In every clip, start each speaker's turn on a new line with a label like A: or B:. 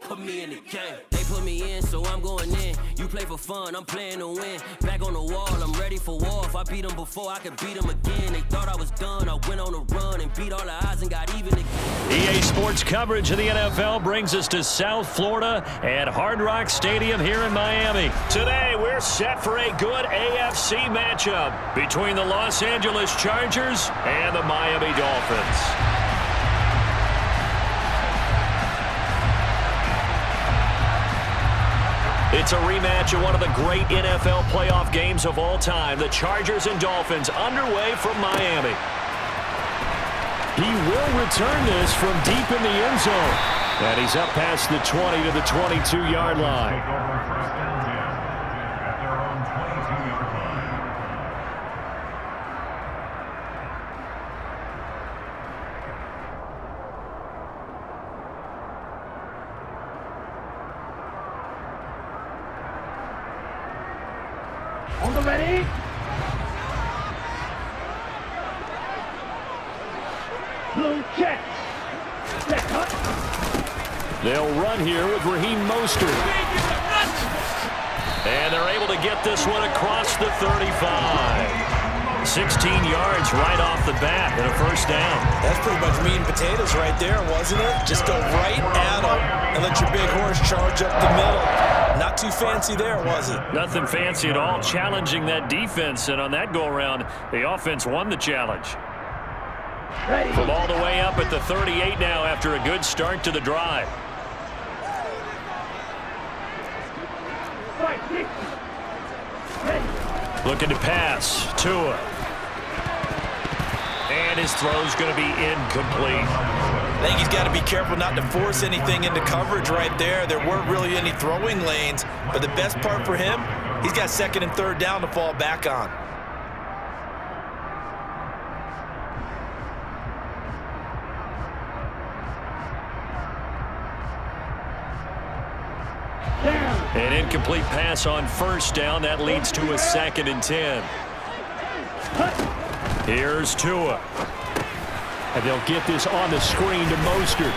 A: Put me in the game. They put me in, so I'm going in. You play for fun, I'm playing to win. Back on the wall, I'm ready for war. If I beat them before, I could beat them again. They thought I was done. I went on a run and beat all the odds and got even again.
B: EA Sports coverage of the NFL brings us to South Florida at Hard Rock Stadium here in Miami. Today, we're set for a good AFC matchup between the Los Angeles Chargers and the Miami Dolphins. It's a rematch of one of the great NFL playoff games of all time. The Chargers and Dolphins underway from Miami. He will return this from deep in the end zone. And he's up past the 20 to the 22-yard line.
C: Ready? Blue check.
B: They'll run here with Raheem Mostert. And they're able to get this one across the 35. 16 yards right off the bat and a first down.
D: That's pretty much meat and potatoes right there, wasn't it? Just go right at them and let your big horse charge up the middle. Not too fancy there, was it?
B: Nothing fancy at all, challenging that defense. And on that go-around, the offense won the challenge. From all the way up at the 38 now after a good start to the drive. Looking to pass. Tua. And his throw's going to be incomplete.
D: I think he's got to be careful not to force anything into coverage right there. There weren't really any throwing lanes, but the best part for him, he's got second and third down to fall back on.
B: An incomplete pass on first down. That leads to a 2nd and 10. Here's Tua. And they'll get this on the screen to Mostert.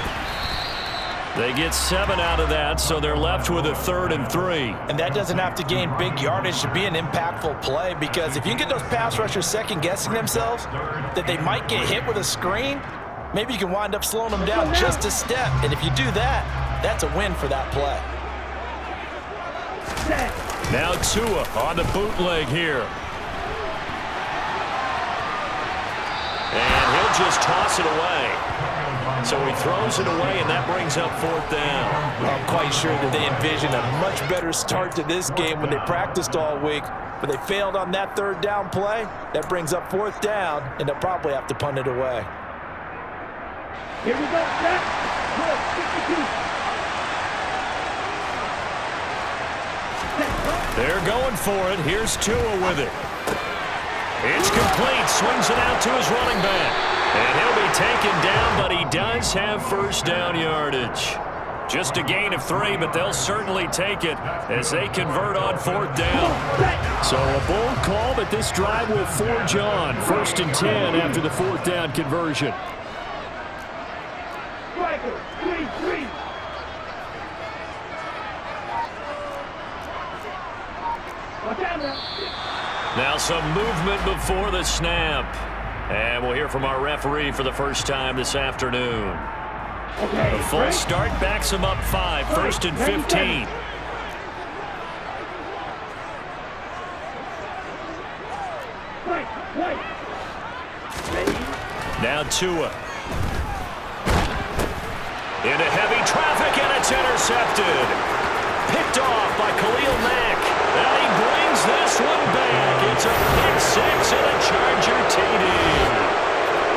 B: They get 7 out of that, so they're left with a 3rd and 3.
D: And that doesn't have to gain big yardage to be an impactful play, because if you can get those pass rushers second-guessing themselves that they might get hit with a screen, maybe you can wind up slowing them down just a step. And if you do that, that's a win for that play.
B: Now Tua on the bootleg here. And he'll just toss it away. So he throws it away, and that brings up 4th down.
D: I'm quite sure that they envisioned a much better start to this game when they practiced all week, but they failed on that 3rd down play. That brings up 4th down, and they'll probably have to punt it away.
C: Here we go, set.
B: They're going for it. Here's Tua with it. It's complete. Swings it out to his running back. And he'll be taken down, but he does have first down yardage. Just a gain of 3, but they'll certainly take it as they convert on 4th down. So a bold call, but this drive will forge on. 1st and 10 after the 4th down conversion. Now some movement before the snap. And we'll hear from our referee for the first time this afternoon. The full start backs him up 5, 1st and 15. Now Tua. Into heavy traffic, and it's intercepted. Picked off by Khalil Mack. And he brings this one back. It's a pick 6 and a Charger TD.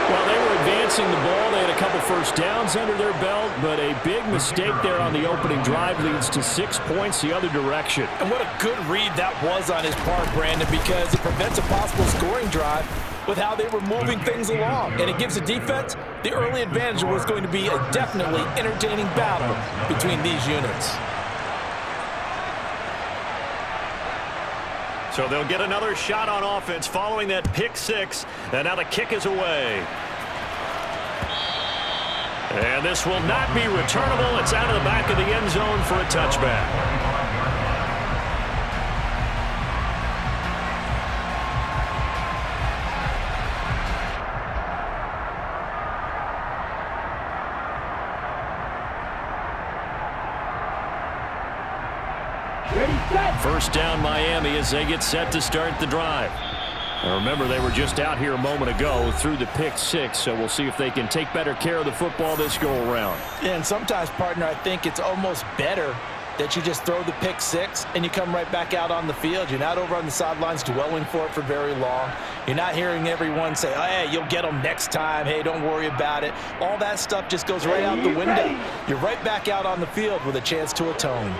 B: Well, they were advancing the ball. They had a couple first downs under their belt, but a big mistake there on the opening drive leads to 6 points the other direction.
D: And what a good read that was on his part, Brandon, because it prevents a possible scoring drive with how they were moving things along. And it gives the defense the early advantage. Was going to be a definitely entertaining battle between these units.
B: So they'll get another shot on offense following that pick 6. And now the kick is away. And this will not be returnable. It's out of the back of the end zone for a touchback. First down Miami as they get set to start the drive. Now remember, they were just out here a moment ago through the pick six, so we'll see if they can take better care of the football this go-around.
D: Yeah, and sometimes, partner, I think it's almost better that you just throw the pick six and you come right back out on the field. You're not over on the sidelines dwelling for it for very long. You're not hearing everyone say, oh, hey, you'll get them next time. Hey, don't worry about it. All that stuff just goes right out the window. You're right back out on the field with a chance to atone.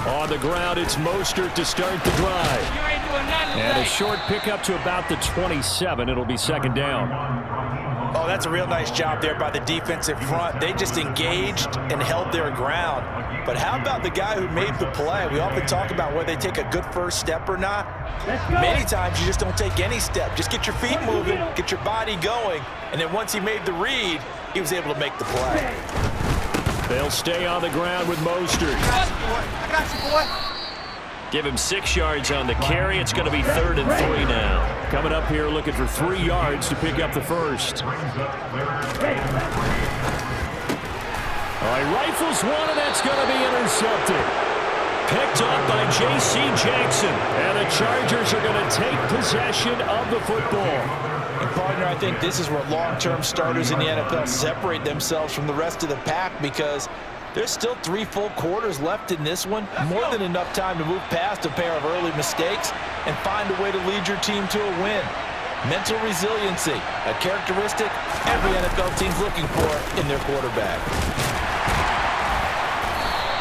B: On the ground, it's Mostert to start the drive. And a short pickup to about the 27. It'll be second down.
D: Oh, that's a real nice job there by the defensive front. They just engaged and held their ground. But how about the guy who made the play? We often talk about whether they take a good first step or not. Many times you just don't take any step. Just get your feet moving, get your body going, and then once he made the read, he was able to make the play.
B: They'll stay on the ground with Mostert.
E: I got you, boy.
B: Give him 6 yards on the carry. It's going to be 3rd and 3 now. Coming up here looking for 3 yards to pick up the first. All right, rifles one, and that's going to be intercepted. Picked up by J.C. Jackson. And the Chargers are going to take possession of the football.
D: And partner, I think this is where long-term starters in the NFL separate themselves from the rest of the pack, because there's still 3 full quarters left in this one. More than enough time to move past a pair of early mistakes and find a way to lead your team to a win. Mental resiliency, a characteristic every NFL team's looking for in their quarterback.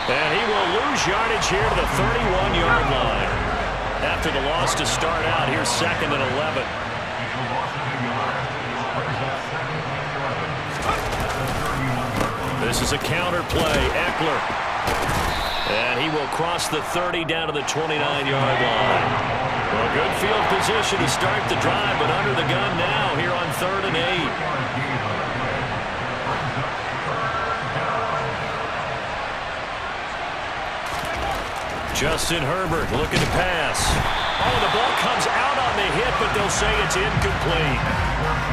B: And he will lose yardage here to the 31-yard line. After the loss to start out, here's 2nd and 11. This is a counter play. Eckler. And he will cross the 30 down to the 29-yard line. Well, good field position to start the drive, but under the gun now here on 3rd and 8. Justin Herbert looking to pass. Oh, the ball comes out on the hit, but they'll say it's incomplete.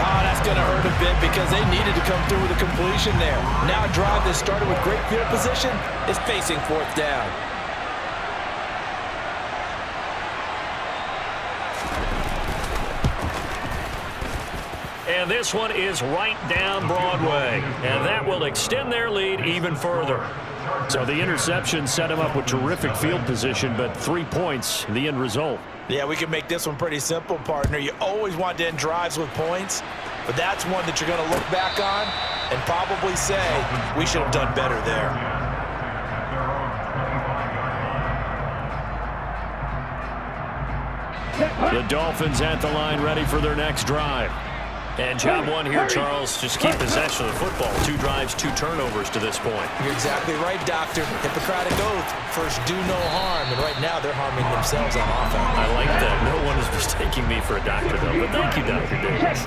D: Oh, that's going to hurt a bit because they needed to come through with a completion there. Now a drive that started with great field position is facing 4th down.
B: And this one is right down Broadway. And that will extend their lead even further. So the interception set him up with terrific field position, but 3 points, the end result.
D: Yeah, we can make this one pretty simple, partner. You always want to end drives with points, but that's one that you're going to look back on and probably say, we should have done better there.
B: The Dolphins at the line ready for their next drive. And job one here, Charles, just keep possession of the football. 2 drives, 2 turnovers to this point.
D: You're exactly right, Doctor. Hippocratic oath. First, do no harm. And right now, they're harming themselves on offense.
B: I like that. No one is mistaking me for a doctor, though. But thank you, Dr. Davis.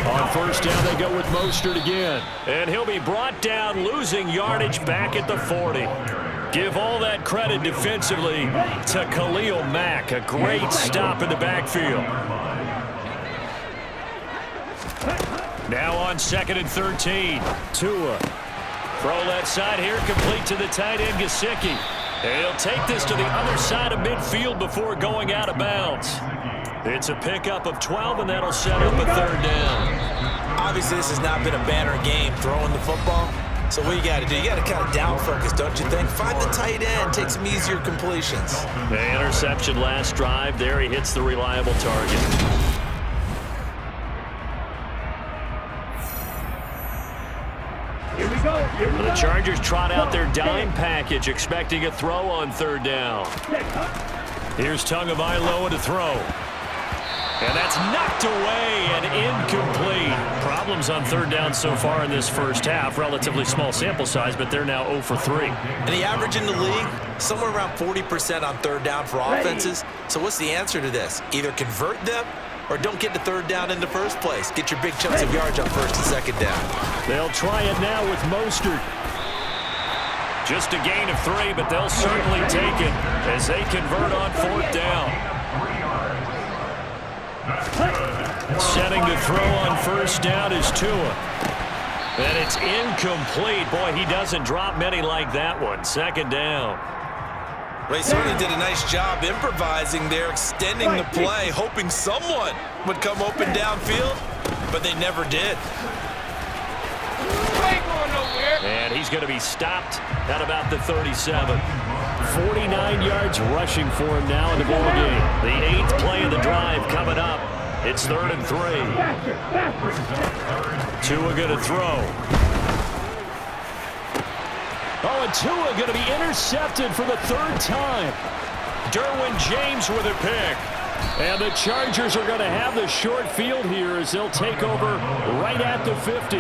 B: On first down, they go with Mostert again. And he'll be brought down, losing yardage back at the 40. Give all that credit defensively to Khalil Mack. A great stop in the backfield. Now on 2nd and 13. Tua. Throw left side here, complete to the tight end, Gesicki. And he'll take this to the other side of midfield before going out of bounds. It's a pickup of 12, and that'll set up a 3rd down.
D: Obviously, this has not been a banner game throwing the football. So what you got to do, you got to kind of down focus, don't you think? Find the tight end, take some easier completions.
B: The interception last drive. There he hits the reliable target.
C: Here we go.
B: The Chargers trot out their dime package, expecting a throw on 3rd down. Here's Tagovailoa to throw. And that's knocked away and incomplete. Problems on 3rd down so far in this first half. Relatively small sample size, but they're now 0 for 3.
D: And the average in the league, somewhere around 40% on 3rd down for offenses. So what's the answer to this? Either convert them or don't get to third down in the first place. Get your big chunks of yards on first and second down.
B: They'll try it now with Mostert. Just a gain of 3, but they'll certainly take it as they convert on fourth down. Setting to throw on first down is Tua. And it's incomplete. Boy, he doesn't drop many like that one. Second down.
D: They certainly did a nice job improvising there, extending the play, hoping someone would come open downfield, but they never did.
B: And he's going to be stopped at about the 37. 49 yards rushing for him now in the ball game. The 8th play of the drive coming up. It's 3rd and 3. Tua going to throw. Oh, and Tua going to be intercepted for the 3rd time. Derwin James with a pick. And the Chargers are going to have the short field here as they'll take over right at the 50.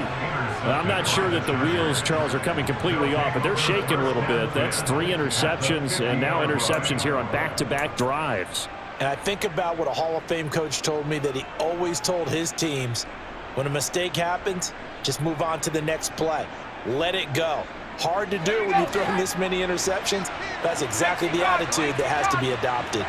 B: I'm not sure that the wheels, Charles, are coming completely off, but they're shaking a little bit. That's 3 interceptions, and now interceptions here on back-to-back drives.
D: And I think about what a Hall of Fame coach told me that he always told his teams, when a mistake happens, just move on to the next play. Let it go. Hard to do when you're throwing this many interceptions. That's exactly the attitude that has to be adopted.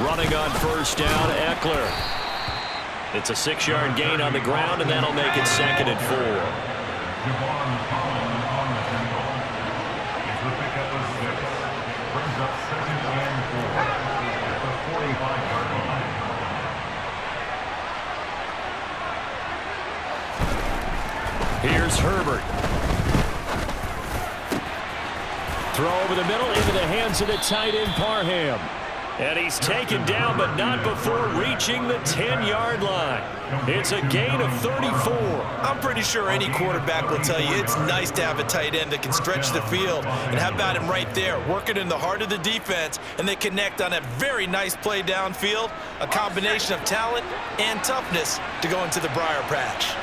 B: Running on first down, Eckler. It's a 6-yard gain on the ground, and that'll make it 2nd and 4. Here's Herbert. Throw over the middle into the hands of the tight end, Parham. And he's taken down, but not before reaching the 10-yard line. It's a gain of 34.
D: I'm pretty sure any quarterback will tell you it's nice to have a tight end that can stretch the field. And how about him right there, working in the heart of the defense, and they connect on a very nice play downfield, a combination of talent and toughness to go into the briar patch.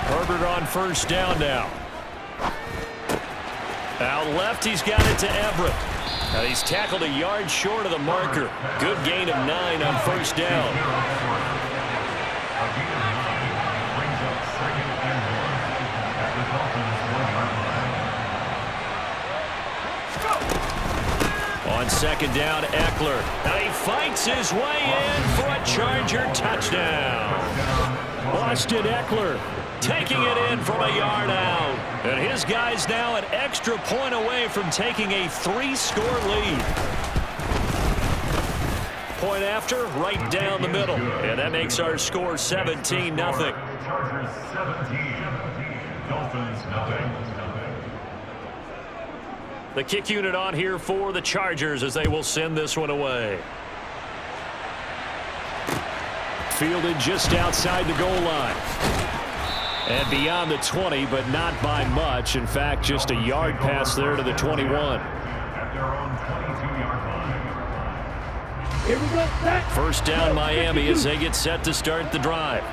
B: Herbert on first down now. Out left, he's got it to Everett. And he's tackled a yard short of the marker. Good gain of 9 on first down. On second down, Eckler. And he fights his way in for a Charger touchdown. Austin Eckler taking it in from a yard out. And his guy's now an extra point away from taking a 3-score lead. Point after, right down the middle. And that makes our score 17-0.
F: Chargers 17, Dolphins 0.
B: The kick unit on here for the Chargers as they will send this one away. Fielded just outside the goal line. And beyond the 20, but not by much. In fact, just a yard pass there to the 21.
F: At their own 22-yard line.
C: Here we go, set.
B: First down Miami as they get set to start the drive.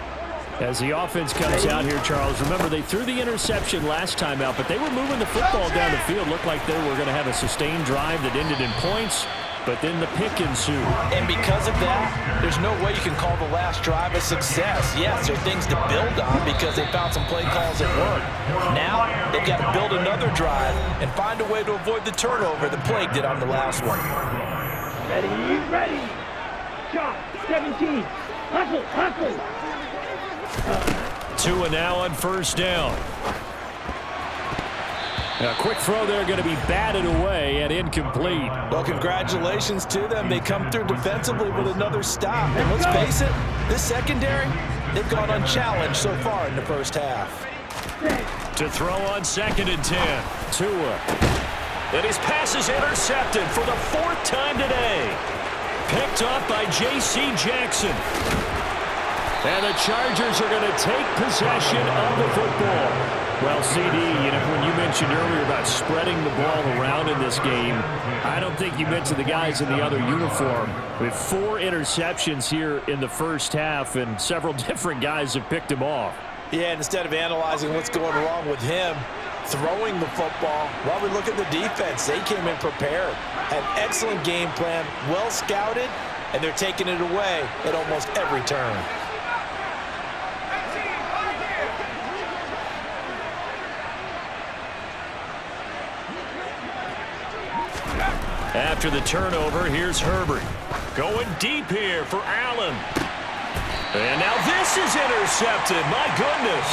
B: As the offense comes out here, Charles, remember they threw the interception last time out, but they were moving the football down the field. Looked like they were going to have a sustained drive that ended in points, but then the pick ensued.
D: And because of that, there's no way you can call the last drive a success. Yes, there are things to build on because they found some play calls that work. Now, they've got to build another drive and find a way to avoid the turnover that plagued it on the last one.
C: Ready, ready. Shot, 17. Hustle, hustle.
B: Tua now on first down. A quick throw there going to be batted away and incomplete.
D: Well, congratulations to them. They come through defensively with another stop. And let's face it, this secondary, they've gone unchallenged so far in the first half.
B: To throw on 2nd and 10. Tua. And his pass is intercepted for the 4th time today. Picked up by J.C. Jackson. And the Chargers are going to take possession of the football. Well, CD, when you mentioned earlier about spreading the ball around in this game, I don't think you mentioned the guys in the other uniform. We have 4 interceptions here in the first half, and several different guys have picked him off.
D: Yeah, and instead of analyzing what's going wrong with him throwing the football, while we look at the defense, they came in prepared, had excellent game plan, well scouted, and they're taking it away at almost every turn.
B: After the turnover, here's Herbert. Going deep here for Allen. And now this is intercepted. My goodness.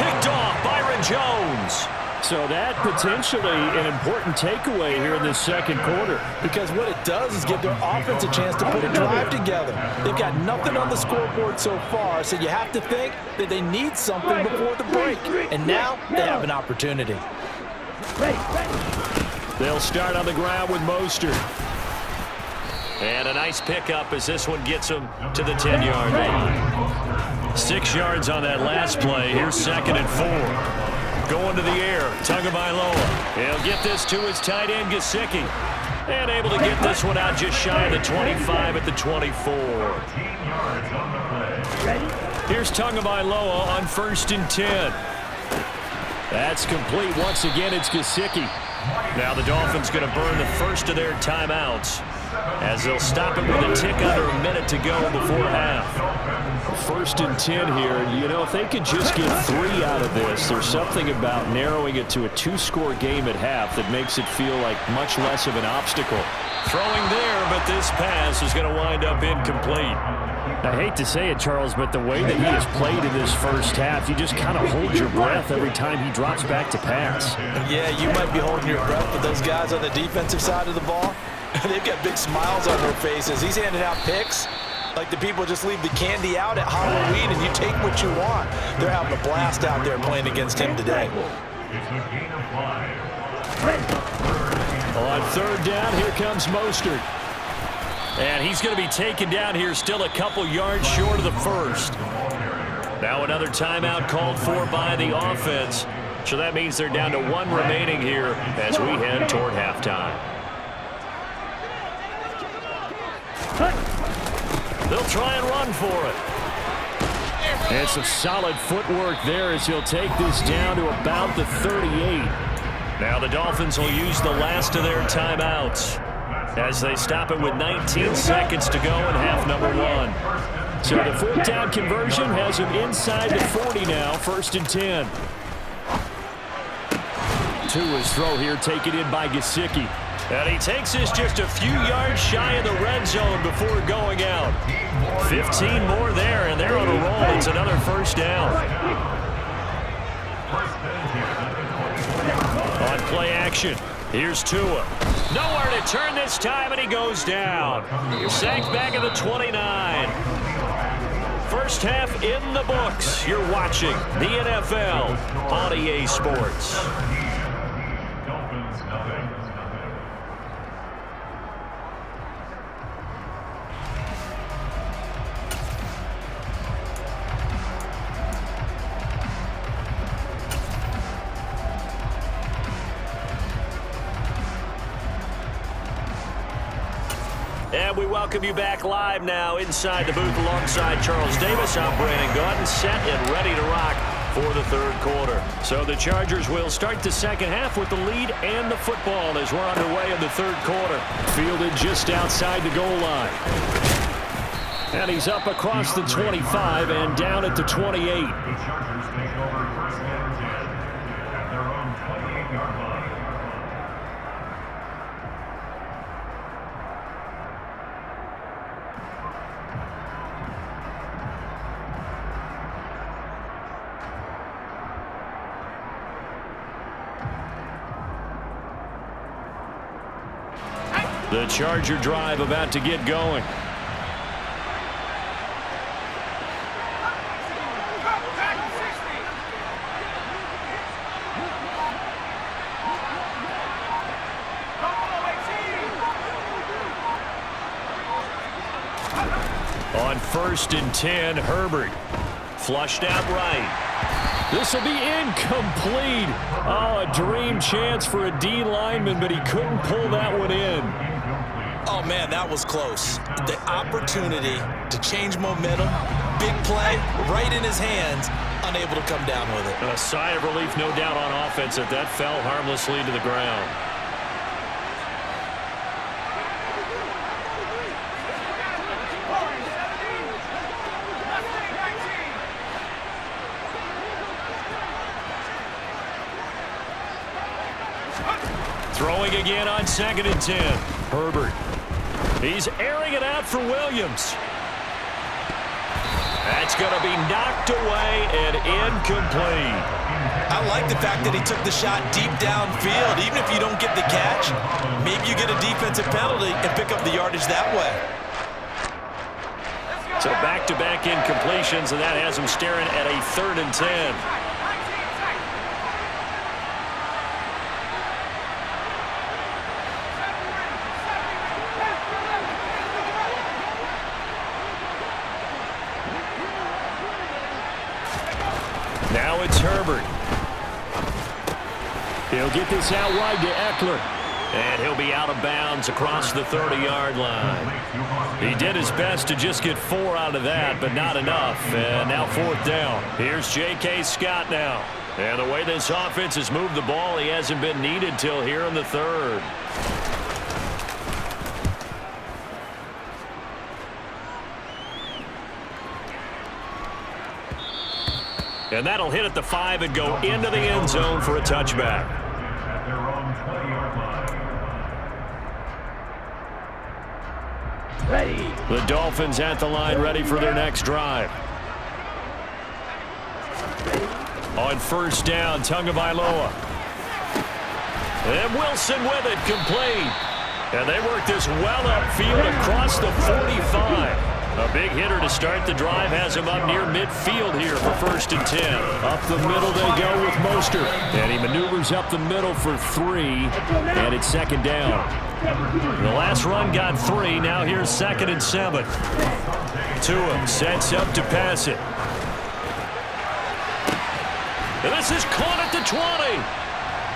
B: Picked off Byron Jones. So that potentially an important takeaway here in this second quarter.
D: Because what it does is give their offense a chance to put a drive together. They've got nothing on the scoreboard so far, so you have to think that they need something before the break. And now they have an opportunity.
B: They'll start on the ground with Mostert. And a nice pickup as this one gets them to the 10-yard line. 6 yards on that last play. Here's 2nd and 4. Going to the air, Tagovailoa. He'll get this to his tight end, Gesicki. And able to get this one out just shy of the 25 at the 24. Here's Tagovailoa on 1st and 10. That's complete. Once again, it's Gesicki. Now the Dolphins going to burn the first of their timeouts as they'll stop it with a tick under a minute to go before half. 1st and 10 here. If they could just get 3 out of this, there's something about narrowing it to a 2-score game at half that makes it feel like much less of an obstacle. Throwing there, but this pass is going to wind up incomplete. I hate to say it, Charles, but the way that he has played in this first half, you just kind of hold your breath every time he drops back to pass.
D: Yeah, you might be holding your breath, but those guys on the defensive side of the ball, they've got big smiles on their faces. He's handing out picks like the people just leave the candy out at Halloween and you take what you want. They're having a blast out there playing against him today.
F: It's a gain of 5.
B: On 3rd down, here comes Mostert. And he's going to be taken down here still a couple yards short of the first. Now another timeout called for by the offense. So that means they're down to 1 remaining here as we head toward halftime. They'll try and run for it. And some solid footwork there as he'll take this down to about the 38. Now the Dolphins will use the last of their timeouts as they stop it with 19 seconds to go in half number 1. So the 4th down conversion has him inside the 40 now, 1st and 10. Tua's throw here taken in by Gesicki. And he takes this just a few yards shy of the red zone before going out. 15 more there, and they're on a roll. It's another 1st down. On play action, here's Tua. Nowhere to turn this time, and he goes down. Sacked back at the 29. First half in the books. You're watching the NFL on EA Sports. And we welcome you back live now inside the booth alongside Charles Davis. I'm Brandon Gaudin, set and ready to rock for the 3rd quarter. So the Chargers will start the second half with the lead and the football as we're underway in the 3rd quarter. Fielded just outside the goal line. And he's up across the 25 and down at the 28.
F: The Chargers take over 1st and 10 at their own 28-yard line.
B: The Charger drive about to get going. On 1st and 10, Herbert. Flushed out right. This will be incomplete. Oh, a dream chance for a D lineman, but he couldn't pull that one in.
D: Oh, man, that was close. The opportunity to change momentum, big play, right in his hands, unable to come down with it.
B: A sigh of relief, no doubt, on offense that fell harmlessly to the ground. Throwing again on 2nd and 10. Herbert. He's airing it out for Williams. That's going to be knocked away and incomplete.
D: I like the fact that he took the shot deep downfield. Even if you don't get the catch, maybe you get a defensive penalty and pick up the yardage that way.
B: So back-to-back incompletions, and that has him staring at a 3rd and 10. Now it's Herbert. He'll get this out wide to Eckler. And he'll be out of bounds across the 30-yard line. He did his best to just get 4 out of that, but not enough. And now 4th down. Here's J.K. Scott now. And the way this offense has moved the ball, he hasn't been needed till here in the 3rd. And that'll hit at the 5 and go into the end zone for a touchback.
F: At their own 20-yard line.
C: Ready.
B: The Dolphins at the line, ready for their next drive. On 1st down, Tagovailoa. And Wilson with it, complete. And they work this well upfield across the 45. A big hitter to start the drive has him up near midfield here for 1st and 10. Up the middle they go with Mostert. And he maneuvers up the middle for 3. And it's 2nd down. The last run got 3. Now here's 2nd and 7. Tua sets up to pass it. And this is caught at the 20.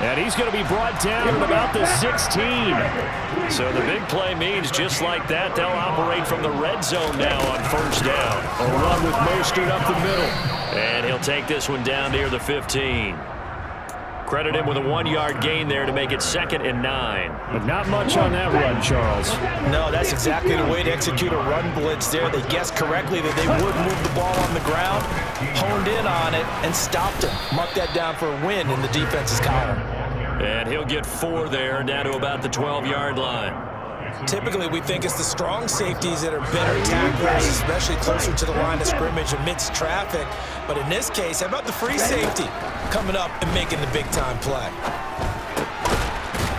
B: And he's going to be brought down at about the 16. So the big play means just like that, they'll operate from the red zone now on 1st down. A run with Mostert up the middle. And he'll take this one down near the 15. Credit him with a 1-yard gain there to make it 2nd and 9. But not much on that run, Charles.
D: No, that's exactly the way to execute a run blitz there. They guessed correctly that they would move the ball on the ground, honed in on it, and stopped him. Mark that down for a win in the defense's column.
B: And he'll get 4 there, down to about the 12-yard line.
D: Typically, we think it's the strong safeties that are better tacklers, especially closer to the line of scrimmage amidst traffic. But in this case, how about the free safety coming up and making the big-time play?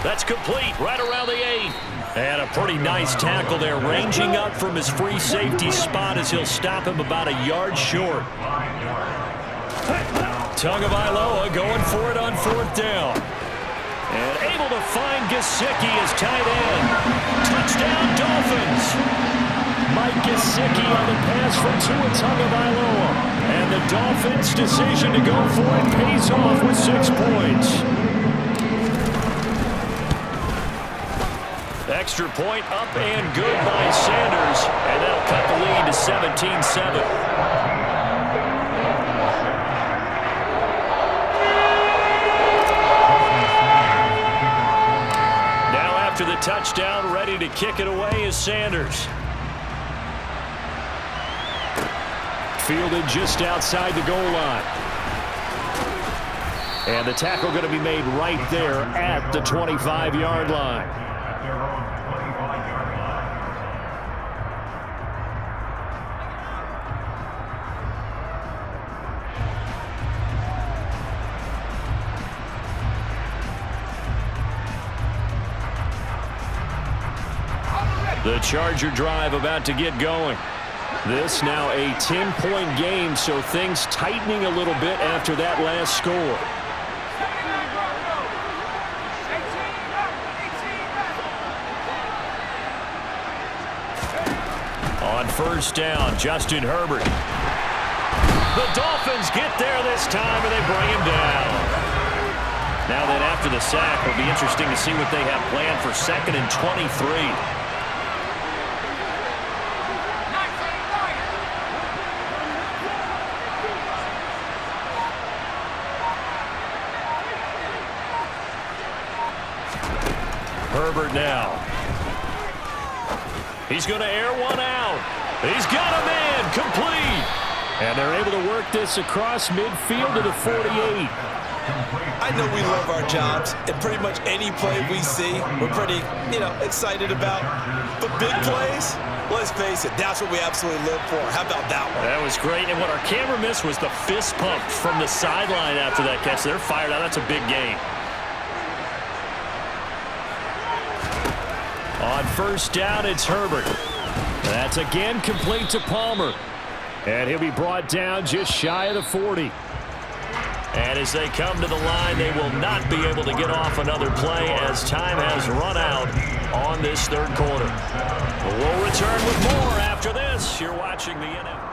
B: That's complete, right around the 8. And a pretty nice tackle there, ranging up from his free safety spot as he'll stop him about a yard short. Tagovailoa going for it on 4th down. And able to find Gesicki as tight end. Touchdown, Dolphins. Mike Gesicki on the pass from Tua Tagovailoa. And the Dolphins' decision to go for it pays off with 6 points. Extra point up and good by Sanders. And that'll cut the lead to 17-7. After the touchdown, ready to kick it away is Sanders. Fielded just outside the goal line. And the tackle going to be made right there at the 25-yard line.
F: At their own 25-yard line.
B: The Charger drive about to get going. This now a 10-point game, so things tightening a little bit after that last score. On On first down, Justin Herbert. The Dolphins get there this time, and they bring him down. Now then, after the sack, it'll be interesting to see what they have planned for 2nd and 23. Herbert now. He's going to air one out. He's got a man complete. And they're able to work this across midfield to the 48.
D: I know we love our jobs, and pretty much any play we see, we're pretty, excited about. But big plays, let's face it, that's what we absolutely live for. How about that one?
B: That was great. And what our camera missed was the fist pump from the sideline after that catch. They're fired out. That's a big gain. On first down, it's Herbert. That's again complete to Palmer. And he'll be brought down just shy of the 40. And as they come to the line, they will not be able to get off another play as time has run out on this third quarter. We'll return with more after this. You're watching the NFL.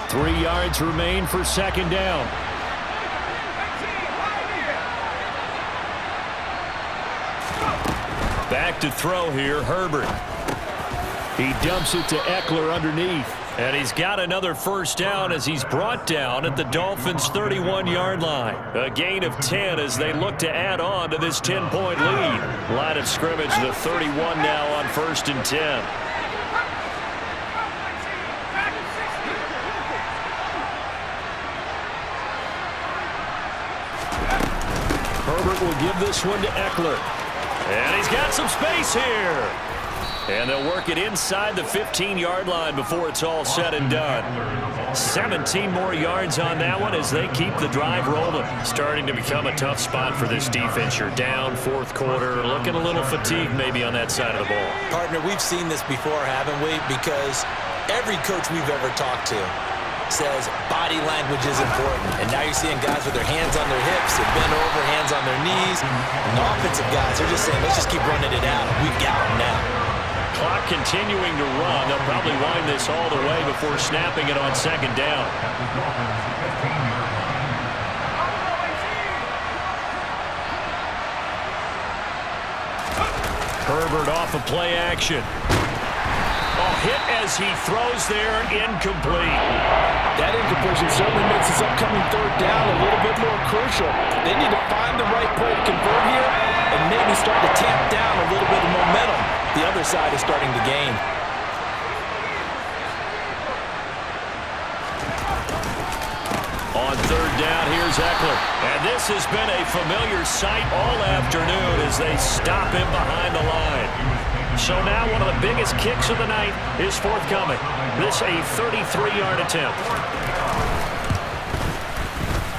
B: Three yards remain for second down. Back to throw here, Herbert. He dumps it to Eckler underneath. And he's got another first down as he's brought down at the Dolphins' 31-yard line. A gain of 10 as they look to add on to this 10-point lead. Line of scrimmage, the 31 now on 1st and 10. Herbert will give this one to Eckler. And he's got some space here. And they'll work it inside the 15-yard line before it's all said and done. 17 more yards on that one as they keep the drive rolling. Starting to become a tough spot for this defense. You're down 4th quarter, looking a little fatigued maybe on that side of the ball.
D: Partner, we've seen this before, haven't we? Because every coach we've ever talked to says body language is important. And now you're seeing guys with their hands on their hips and bent over, hands on their knees. And the offensive guys are just saying, let's just keep running it out. We've got them now.
B: Clock continuing to run. They'll probably wind this all the way before snapping it on second down. Herbert off of play action. Hit as he throws there, incomplete.
D: That incompletion certainly makes this upcoming third down a little bit more crucial. They need to find the right play to convert here and maybe start to tamp down a little bit of momentum. The other side is starting to gain.
B: On third down, here's Eckler. And this has been a familiar sight all afternoon as they stop him behind the line. So now one of the biggest kicks of the night is forthcoming. This a 33-yard attempt.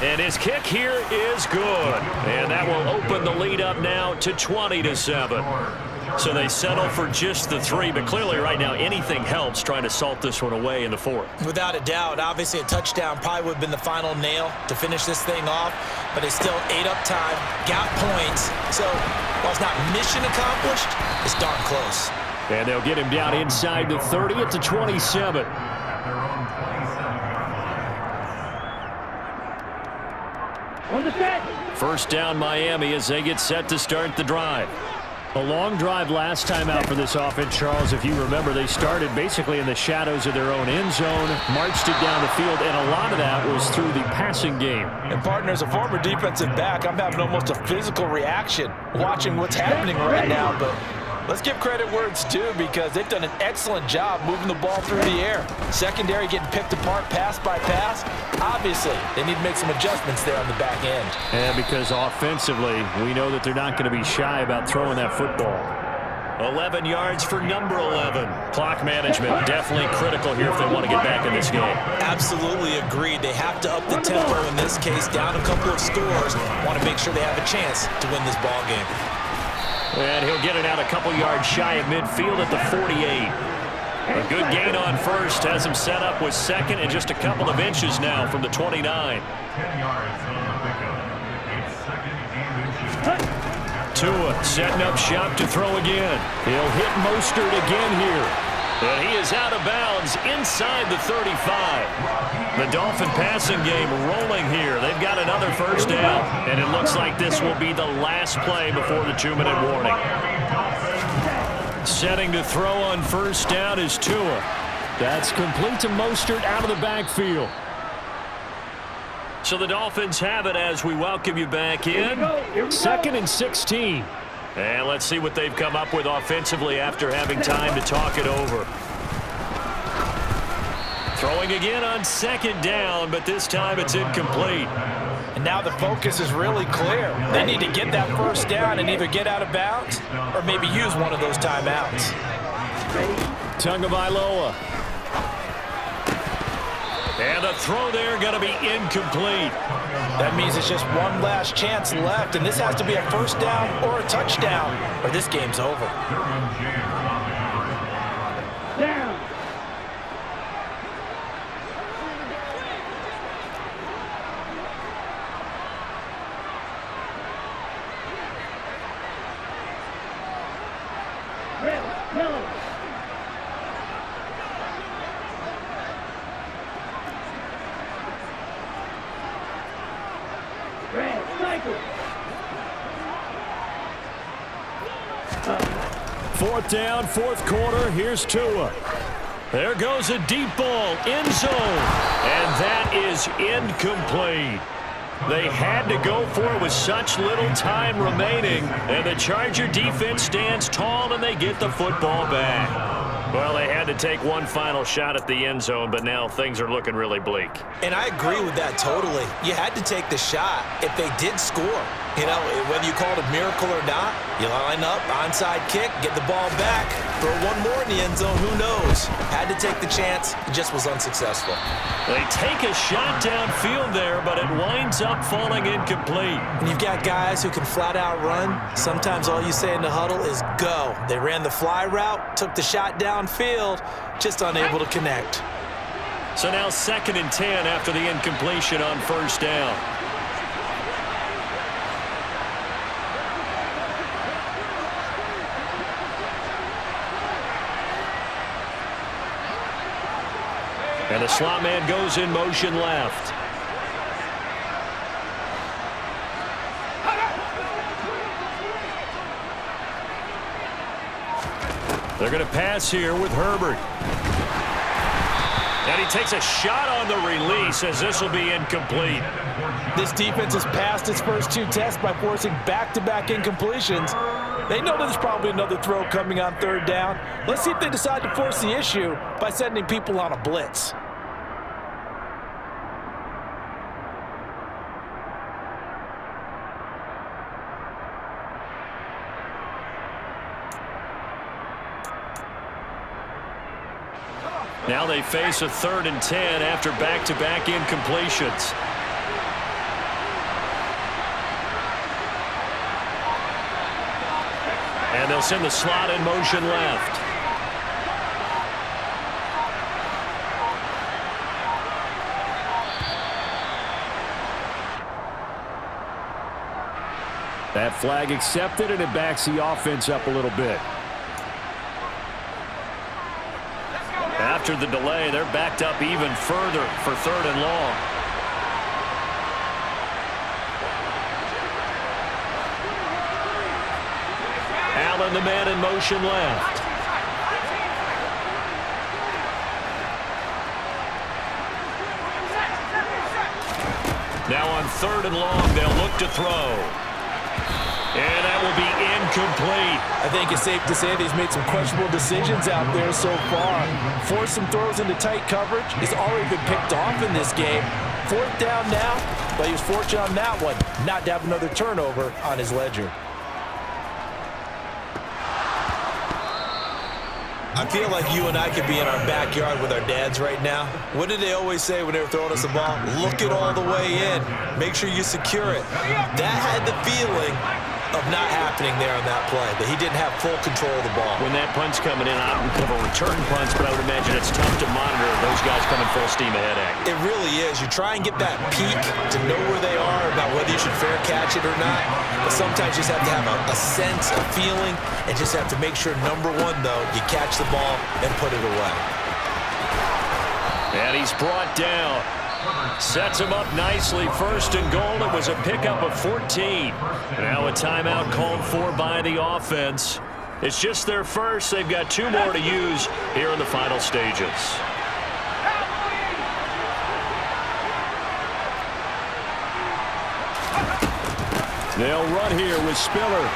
B: And his kick here is good. And that will open the lead up now to 20-7. So they settle for just the 3, but clearly right now anything helps trying to salt this one away in the 4th.
D: Without a doubt, obviously a touchdown probably would have been the final nail to finish this thing off, but it's still ate up time, got points. So while it's not mission accomplished, it's darn close.
B: And they'll get him down inside the 30 at the 27.
C: On the set.
B: First down Miami as they get set to start the drive. A long drive last time out for this offense, Charles. If you remember, they started basically in the shadows of their own end zone, marched it down the field, and a lot of that was through the passing game.
D: And partner, as a former defensive back, I'm having almost a physical reaction watching what's happening right now. But let's give credit where it's due because they've done an excellent job moving the ball through the air. Secondary getting picked apart pass by pass. Obviously, they need to make some adjustments there on the back end.
B: And because offensively, we know that they're not going to be shy about throwing that football. 11 yards for number 11. Clock management definitely critical here if they want to get back in this game.
D: Absolutely agreed. They have to up the tempo in this case, down a couple of scores. Want to make sure they have a chance to win this ball game.
B: And he'll get it out a couple yards shy of midfield at the 48. A good gain on first has him set up with second and just a couple of inches now from the 29.
F: 10 yards on the pickup. It's second and inches.
B: Tua setting up shop to throw again. He'll hit Mostert again here. And he is out of bounds inside the 35. The Dolphin passing game rolling here. They've got another first down. And it looks like this will be the last play before the 2-minute warning. Setting to throw on first down is Tua. That's complete to Mostert out of the backfield. So the Dolphins have it as we welcome you back in. 2nd and 16. And let's see what they've come up with offensively after having time to talk it over. Throwing again on 2nd down, but this time it's incomplete.
D: And now the focus is really clear. They need to get that first down and either get out of bounds or maybe use one of those timeouts.
B: Tagovailoa. And a throw there going to be incomplete.
D: That means it's just one last chance left, and this has to be a first down or a touchdown, or this game's over.
C: Down. Red, yellow. Red, cycle.
B: 4th down, 4th quarter. Here's Tua. There goes a deep ball, end zone. And that is incomplete. They had to go for it with such little time remaining. And the Charger defense stands tall and they get the football back. Well, they had to take one final shot at the end zone, but now things are looking really bleak.
D: And I agree with that totally. You had to take the shot if they did score. You know, whether you call it a miracle or not, you line up, onside kick, get the ball back, throw one more in the end zone, who knows? Had to take the chance, it just was unsuccessful.
B: They take a shot downfield there, but it winds up falling incomplete.
D: And you've got guys who can flat out run. Sometimes all you say in the huddle is go. They ran the fly route, took the shot downfield, just unable to connect.
B: So now 2nd and 10 after the incompletion on first down. And the slot man goes in motion left. They're going to pass here with Herbert. And he takes a shot on the release as this will be incomplete.
D: This defense has passed its first 2 tests by forcing back-to-back incompletions. They know there's probably another throw coming on 3rd down. Let's see if they decide to force the issue by sending people on a blitz.
B: Now they face a 3rd and 10 after back-to-back incompletions. And they'll send the slot in motion left. That flag accepted, and it backs the offense up a little bit. After the delay, they're backed up even further for 3rd and long. Allen, the man in motion left. Now on 3rd and long, they'll look to throw. And that will be incomplete.
D: I think it's safe to say that he's made some questionable decisions out there so far. Forced some throws into tight coverage. He's already been picked off in this game. 4th down now, but he was fortunate on that one not to have another turnover on his ledger. I feel like you and I could be in our backyard with our dads right now. What did they always say when they were throwing us the ball? Look it all the way in. Make sure you secure it. That had the feeling of not happening there on that play, that he didn't have full control of the ball.
B: When that punt's coming in, I don't have a return punch, but I would imagine it's tough to monitor those guys coming full steam ahead at you.
D: It really is. You try and get that peek to know where they are, about whether you should fair catch it or not. But sometimes you just have to have a sense, a feeling, and just have to make sure, number one, though, you catch the ball and put it away.
B: And he's brought down. Sets him up nicely. First and goal. It was a pickup of 14. Now a timeout called for by the offense. It's just their first. They've got 2 more to use here in the final stages. They'll run here with Spiller.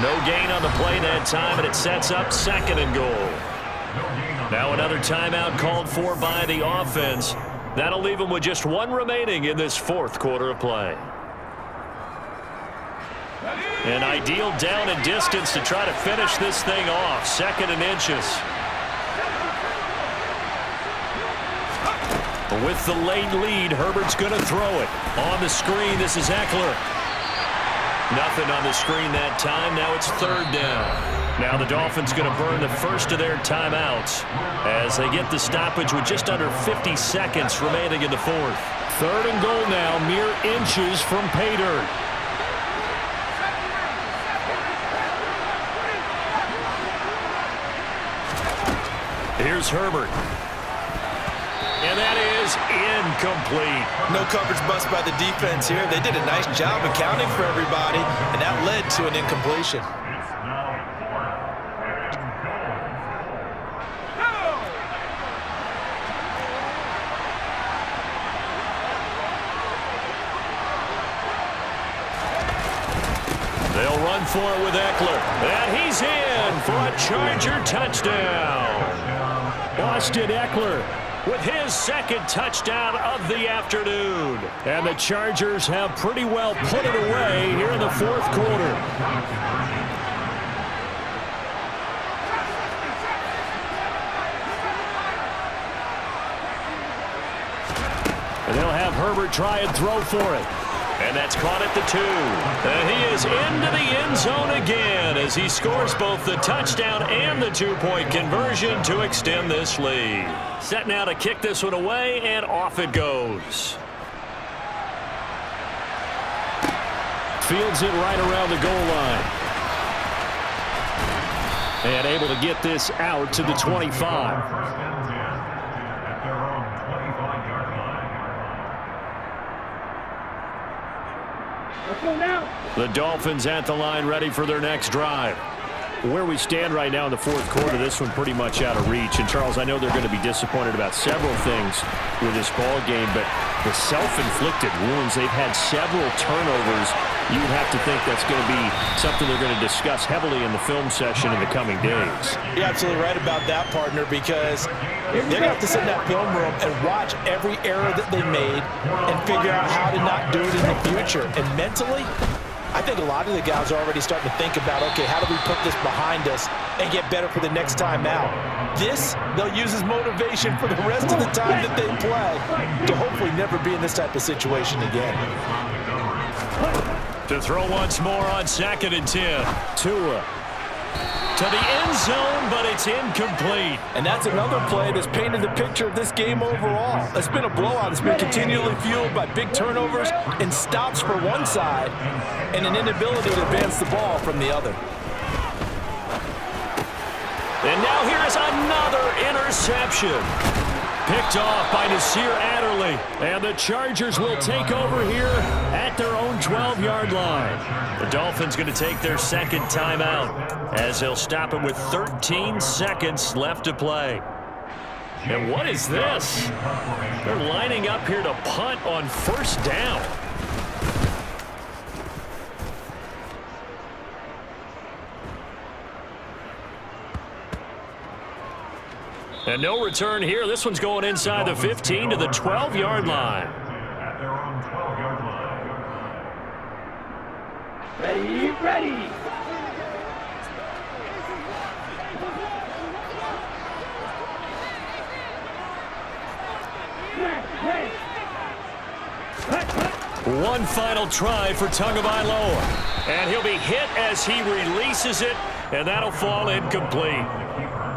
B: No gain on the play that time, and it sets up second and goal. Now another timeout called for by the offense. That'll leave them with just 1 remaining in this 4th quarter of play. An ideal down and distance to try to finish this thing off. 2nd and inches. With the late lead, Herbert's going to throw it. On the screen, this is Eckler. Nothing on the screen that time. Now it's 3rd down. Now the Dolphins going to burn the first of their timeouts as they get the stoppage with just under 50 seconds remaining in the 4th. 3rd and goal now, mere inches from pay dirt. Here's Herbert. And that is incomplete.
D: No coverage bust by the defense here. They did a nice job accounting for everybody, and that led to an incompletion.
B: They'll run for it with Eckler. And he's in for a Charger touchdown. Austin Eckler with his 2nd touchdown of the afternoon. And the Chargers have pretty well put it away here in the 4th quarter. And they'll have Herbert try and throw for it. And that's caught at the 2. And he is into the end zone again as he scores both the touchdown and the 2-point conversion to extend this lead. Set now to kick this one away, and off it goes. Fields it right around the goal line. And able to get this out to the 25.
F: First and 10 at their own 25-yard line.
C: Let's go now.
B: The Dolphins at the line, ready for their next drive. Where we stand right now in the 4th quarter, this one pretty much out of reach. And, Charles, I know they're going to be disappointed about several things with this ball game, but the self-inflicted wounds, they've had several turnovers. You would have to think that's going to be something they're going to discuss heavily in the film session in the coming days.
D: You're absolutely right about that, partner, because they're going to have to sit in that film room and watch every error that they made and figure out how to not do it in the future. And mentally, I think a lot of the guys are already starting to think about, okay, how do we put this behind us and get better for the next time out? This, they'll use as motivation for the rest of the time that they play to hopefully never be in this type of situation again.
B: To throw once more on 2nd and 10. Tua to the end zone, but it's incomplete.
D: And that's another play that's painted the picture of this game overall. It's been a blowout. It's been continually fueled by big turnovers and stops for one side and an inability to advance the ball from the other.
B: And now here is another interception. Picked off by Nasir Adderley. And the Chargers will take over here at their own 12-yard line. The Dolphins going to take their 2nd timeout as they'll stop him with 13 seconds left to play. And what is this? They're lining up here to punt on 1st down. And no return here. This one's going inside the 15 to the 12-yard line.
F: At their own 12-yard line.
C: Ready, ready.
B: One final try for Tagovailoa. And he'll be hit as he releases it, and that'll fall incomplete.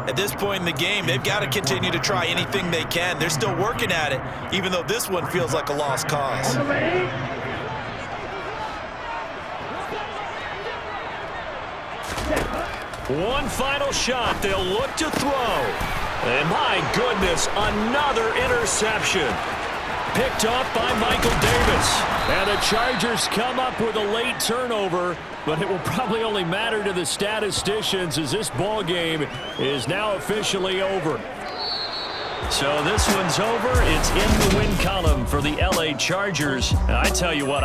D: At this point in the game, they've got to continue to try anything they can. They're still working at it, even though this one feels like a lost cause.
C: Number 8.
B: One final shot. They'll look to throw. And my goodness, another interception. Picked off by Michael Davis. And the Chargers come up with a late turnover, but it will probably only matter to the statisticians as this ball game is now officially over. So this one's over. It's in the win column for the LA Chargers. And I tell you what,